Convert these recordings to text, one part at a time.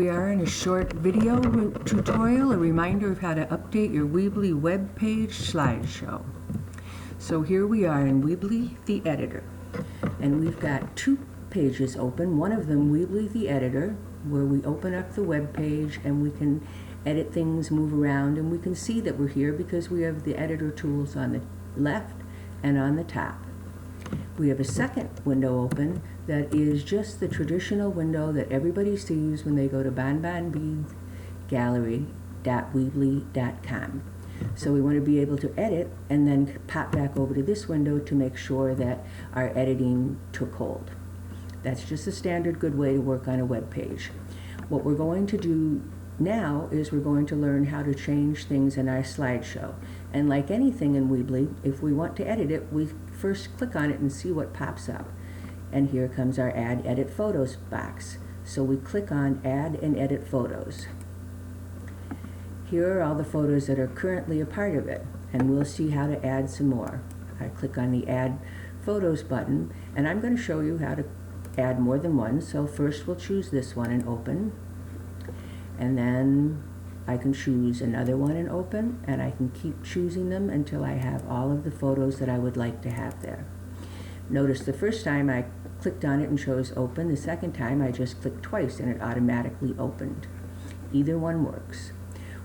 We are in a short video tutorial, a reminder of how to update your Weebly web page slideshow. So here we are in Weebly, the editor, and we've got two pages open. One of them, Weebly, the editor, where we open up the web page and we can edit things, move around, and we can see that we're here because we have the editor tools on the left and on the top. We have a second window open that is just the traditional window that everybody sees when they go to bonbonbeadsgallery.weebly.com. So we want to be able to edit and then pop back over to this window to make sure that our editing took hold. That's just a standard good way to work on a web page. What we're going to do now is we're going to learn how to change things in our slideshow. And like anything in Weebly, if we want to edit it, we first click on it and see what pops up. And here comes our Add Edit Photos box. So we click on Add and Edit Photos. Here are all the photos that are currently a part of it, and we'll see how to add some more. I click on the Add Photos button, and I'm going to show you how to add more than one. So first we'll choose this one and open, and then I can choose another one and open, and I can keep choosing them until I have all of the photos that I would like to have there. Notice the first time I clicked on it and chose open. The second time I just clicked twice and it automatically opened. Either one works.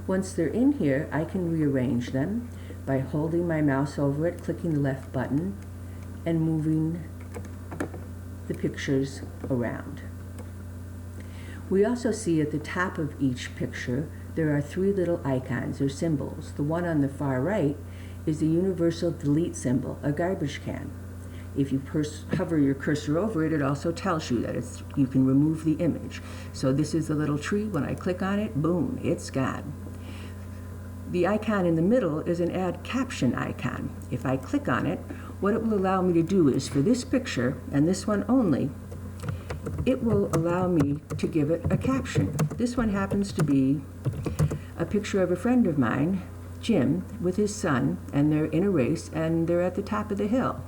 Once they're in here, I can rearrange them by holding my mouse over it, clicking the left button, and moving the pictures around. We also see at the top of each picture there are three little icons or symbols. The one on the far right is the universal delete symbol, a garbage can. If you hover your cursor over it, it also tells you that you can remove the image. So this is the little tree. When I click on it, boom, it's gone. The icon in the middle is an add caption icon. If I click on it, what it will allow me to do is for this picture, and this one only, it will allow me to give it a caption. This one happens to be a picture of a friend of mine, Jim, with his son, and they're in a race and they're at the top of the hill.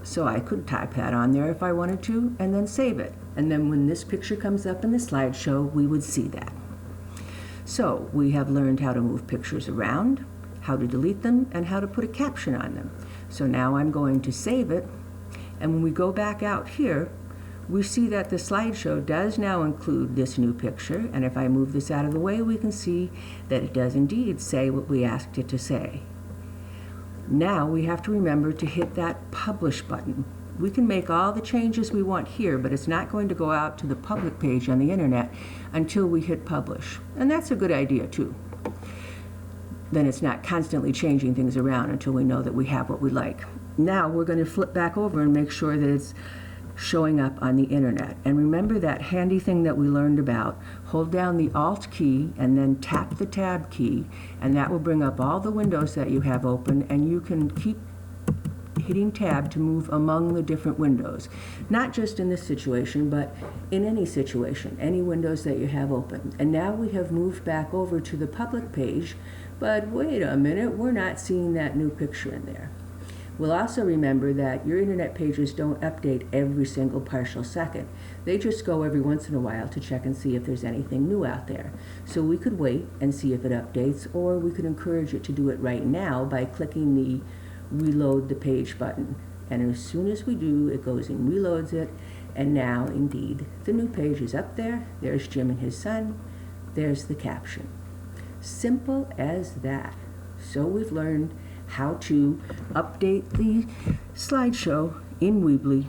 So I could type that on there if I wanted to and then save it. And then when this picture comes up in the slideshow, we would see that. So we have learned how to move pictures around, how to delete them, and how to put a caption on them. So now I'm going to save it. And when we go back out here, we see that the slideshow does now include this new picture, and if I move this out of the way, we can see that it does indeed say what we asked it to say. Now we have to remember to hit that publish button. We can make all the changes we want here, but it's not going to go out to the public page on the internet until we hit publish. And that's a good idea too. Then it's not constantly changing things around until we know that we have what we like. Now we're going to flip back over and make sure that it's showing up on the internet. And remember that handy thing that we learned about. Hold down the Alt key and then tap the Tab key, and that will bring up all the windows that you have open, and you can keep hitting Tab to move among the different windows. Not just in this situation, but in any situation, any windows that you have open. And now we have moved back over to the public page, but wait a minute, we're not seeing that new picture in there. We'll also remember that your internet pages don't update every single partial second. They just go every once in a while to check and see if there's anything new out there. So we could wait and see if it updates, or we could encourage it to do it right now by clicking the Reload the Page button. And as soon as we do, it goes and reloads it, and now indeed the new page is up there. There's Jim and his son. There's the caption. Simple as that. So we've learned how to update the slideshow in Weebly